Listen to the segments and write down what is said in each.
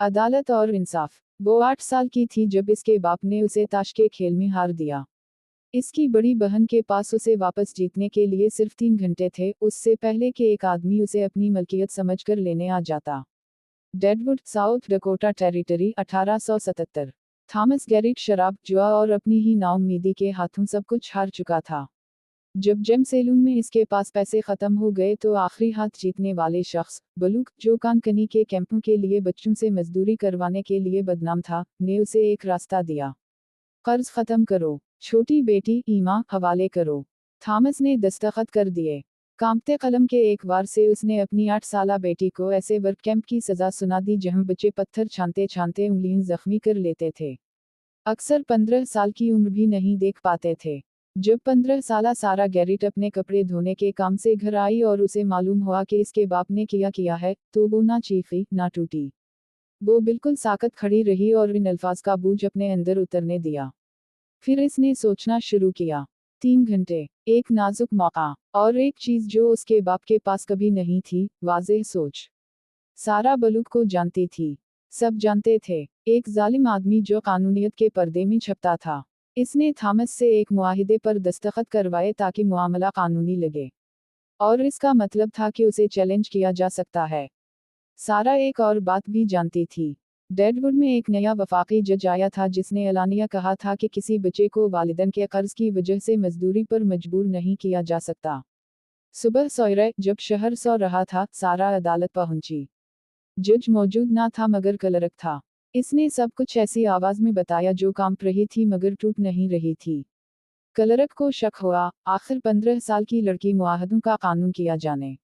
अदालत और इंसाफ। वो 8 साल की थी जब इसके बाप ने उसे ताश के खेल में हार दिया। इसकी बड़ी बहन के पास उसे वापस जीतने के लिए सिर्फ 3 घंटे थे, उससे पहले कि एक आदमी उसे अपनी मलकियत समझकर लेने आ जाता। Deadwood, south Dakota territory, 1877। Thomas Garrett शराब, जुआ और अपनी ही नाउम्मीदी के हाथों सब कुछ हार चुका था। जब जेम सैलून में इसके पास पैसे खत्म हो गए तो आखिरी हाथ जीतने वाले शख्स, बलूक, जो कानकनी के कैंपों के लिए बच्चों से मजदूरी करवाने के लिए बदनाम था, ने उसे एक रास्ता दिया। कर्ज खत्म करो, छोटी बेटी ईमा हवाले करो। थॉमस ने दस्तखत कर दिए। कांपते कलम के एक वार से उसने अपनी 8 साला बेटी को ऐसे वर्क कैंप की सजा सुना दी जहां बच्चे पत्थर छानते छानते उंगलियां जख्मी कर लेते थे। अक्सर 15 साल की उम्र भी नहीं देख पाते थे। जब 15 साला सारा गैरिट अपने कपड़े धोने के काम से घर आई और उसे मालूम हुआ कि इसके बाप ने किया है, तो वो ना चीखी ना टूटी। वो बिल्कुल साकत खड़ी रही और इन अल्फाज का बोझ अपने अंदर उतरने दिया। फिर इसने सोचना शुरू किया। 3 घंटे, एक नाजुक मौका, और एक चीज जो उसके बाप के पास कभी नहीं थी, वाज़ेह सोच। सारा बलूक को जानती थी। सब जानते थे, एक जालिम आदमी जो कानूनियत के पर्दे में छपता था। इसने थॉमस से एक मुआहिदे पर दस्तखत करवाए ताकि मुआमला कानूनी लगे। और इसका मतलब था कि उसे चैलेंज किया जा सकता है। सारा एक और बात भी जानती थी। डेडवुड में एक नया वफाकी जज आया था जिसने एलानिया कहा था कि किसी बच्चे को वालिदैन के कर्ज की वजह से मजदूरी पर मजबूर नहीं किया जा सकता। सुबह सवेरे जब शहर सो रहा था, सारा अदालत पहुंची। जज मौजूद ना था मगर क्लर्क था। इसने सब कुछ ऐसी आवाज में बताया जो कांप रही थी मगर टूट नहीं रही थी। क्लर्क को शक हुआ, आखिर 15 साल की लड़की मुआहदों का कानून किया जाने।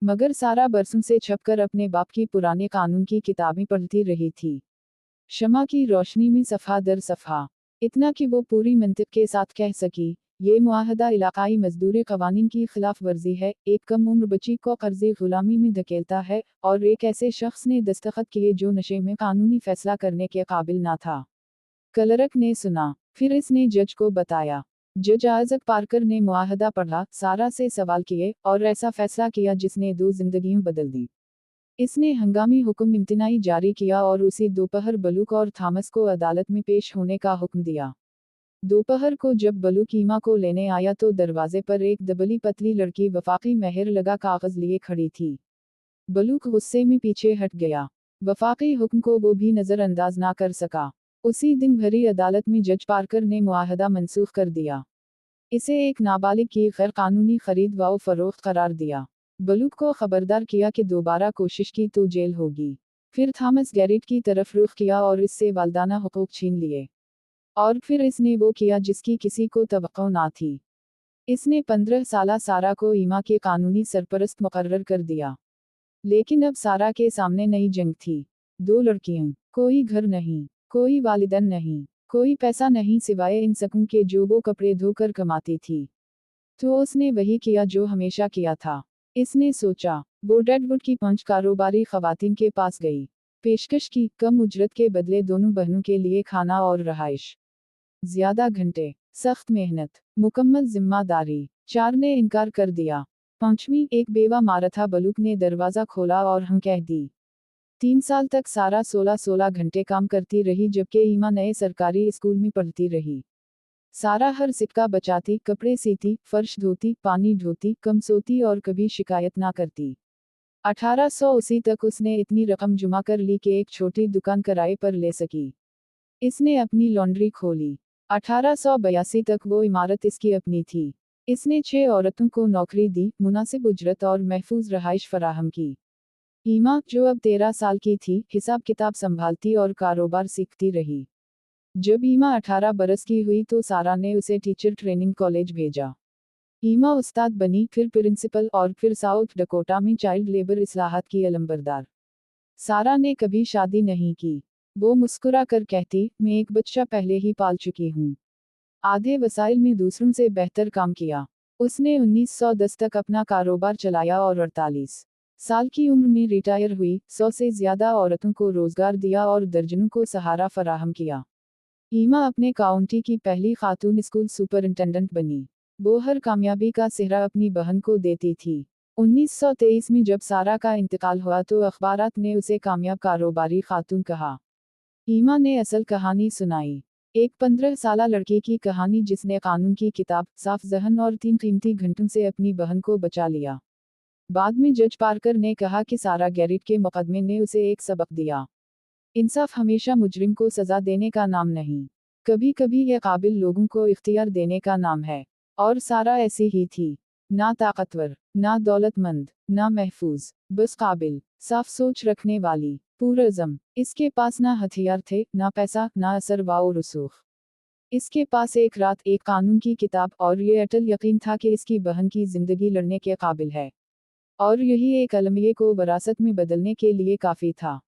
मगर सारा बरसों से छपकर अपने बाप की पुराने कानून की किताबें पढ़ती रही थी। शमा की रोशनी में सफ़हा दर सफ़हा। इतना कि वो पूरी मंतिक के साथ कह सकी, ये मुआहदा इलाकाई मजदूरी कवानीन की खिलाफ वर्जी है, एक कम उम्र बच्ची को कर्ज़े गुलामी में धकेलता है, और एक ऐसे शख्स ने दस्तखत किए जो नशे में कानूनी फैसला करने के काबिल ना था। क्लर्क ने सुना, फिर इसने जज को बताया। जज आइज़क पार्कर ने मुआहदा पढ़ा, सारा से सवाल किए, और ऐसा फैसला किया जिसने 2 जिंदगियां बदल दी। इसने हंगामी हुक्म इम्तिनाई जारी किया और उसी दोपहर बलूक और थॉमस को अदालत में पेश होने का हुक्म दिया। दोपहर को जब बलूक ईमा को लेने आया तो दरवाजे पर एक दबली पतली लड़की वफाकी मेहर लगा कागज लिए खड़ी थी। बलूक गुस्से में पीछे हट गया। वफाकी हुक्म को वो भी नजरअंदाज ना कर सका। उसी दिन भरी अदालत में जज पार्कर ने मुआहदा मंसूख कर दिया। इसे एक नाबालिग की गैर कानूनी खरीद व फरोख्त करार दिया। बलूक को खबरदार किया कि दोबारा कोशिश की तो जेल होगी। फिर थॉमस गैरिट की तरफ रुख किया और इससे वालदाना हुकूक छीन लिए। और फिर इसने वो किया जिसकी किसी को तवक्को ना थी। इसने 15 साला सारा को ईमा के कानूनी सरपरस्त मुकर्रर कर दिया। लेकिन अब सारा के सामने नई जंग थी। 2 लड़कियां, कोई घर नहीं, कोई वालिदैन नहीं, कोई पैसा नहीं सिवाय इन सकूं के जो वो कपड़े धोकर कमाती थी। तो उसने वही किया जो हमेशा किया था। इसने सोचा, वो डेडवुड की 5 कारोबारी खवातीन के पास गई। पेशकश की, कम उजरत के बदले दोनों बहनों के लिए खाना और रहाइश। ज्यादा घंटे, सख्त मेहनत, मुकम्मल जिम्मेदारी। 4 ने इनकार कर दिया। 5वीं, एक बेवा मारथा बलूक ने दरवाजा खोला और हम कह दी। 3 साल तक सारा 16-16 घंटे काम करती रही जबकि ईमा नए सरकारी स्कूल में पढ़ती रही। सारा हर सिक्का बचाती, कपड़े सीती, फर्श धोती, पानी ढोती, कम सोती और कभी शिकायत ना करती। 1880 तक उसने इतनी रकम जमा कर ली कि एक छोटी दुकान किराए पर ले सकी। इसने अपनी लॉन्ड्री खोली। 1882 तक वो इमारत इसकी अपनी थी। इसने 6 औरतों को नौकरी दी, मुनासिब उजरत और महफूज रहाइश फराहम की। ईमा, जो अब 13 साल की थी, हिसाब किताब संभालती और कारोबार सीखती रही। जब ईमा 18 बरस की हुई तो सारा ने उसे टीचर ट्रेनिंग कॉलेज भेजा। ईमा उस्ताद बनी, फिर प्रिंसिपल और फिर साउथ डकोटा में चाइल्ड लेबर इस्लाहात की अलंबरदार। सारा ने कभी शादी नहीं की। वो मुस्कुरा कर कहती, मैं एक बच्चा पहले ही पाल चुकी हूँ। आधे वसाइल में दूसरों से बेहतर काम किया। उसने 1910 तक अपना कारोबार चलाया और 48 साल की उम्र में रिटायर हुई, 100 से ज्यादा औरतों को रोजगार दिया और दर्जनों को सहारा फराहम किया। ईमा अपने काउंटी की पहली खातून स्कूल सुपरिंटेंडेंट बनी। वो हर कामयाबी का सेहरा अपनी बहन को देती थी। 1923 में जब सारा का इंतकाल हुआ तो अखबारात ने उसे कामयाब कारोबारी खातून कहा। ईमा ने असल कहानी सुनाई। एक 15 साला लड़की की कहानी जिसने कानून की किताब, साफ ज़हन और 3 कीमती घंटों से अपनी बहन को बचा लिया। बाद में जज पार्कर ने कहा कि सारा गैरिट के मुकदमे ने उसे एक सबक दिया। इंसाफ हमेशा मुजरिम को सजा देने का नाम नहीं, कभी कभी यह काबिल लोगों को इख्तियार देने का नाम है। और सारा ऐसी ही थी। ना ताकतवर, ना दौलतमंद, ना महफूज, बस काबिल, साफ सोच रखने वाली, पुरअज़म। इसके पास ना हथियार थे, ना पैसा, ना असर व रसूख। इसके पास एक रात, एक कानून की किताब और ये अटल यकीन था कि इसकी बहन की जिंदगी लड़ने के काबिल है। और यही एक अलमिये को विरासत में बदलने के लिए काफ़ी था।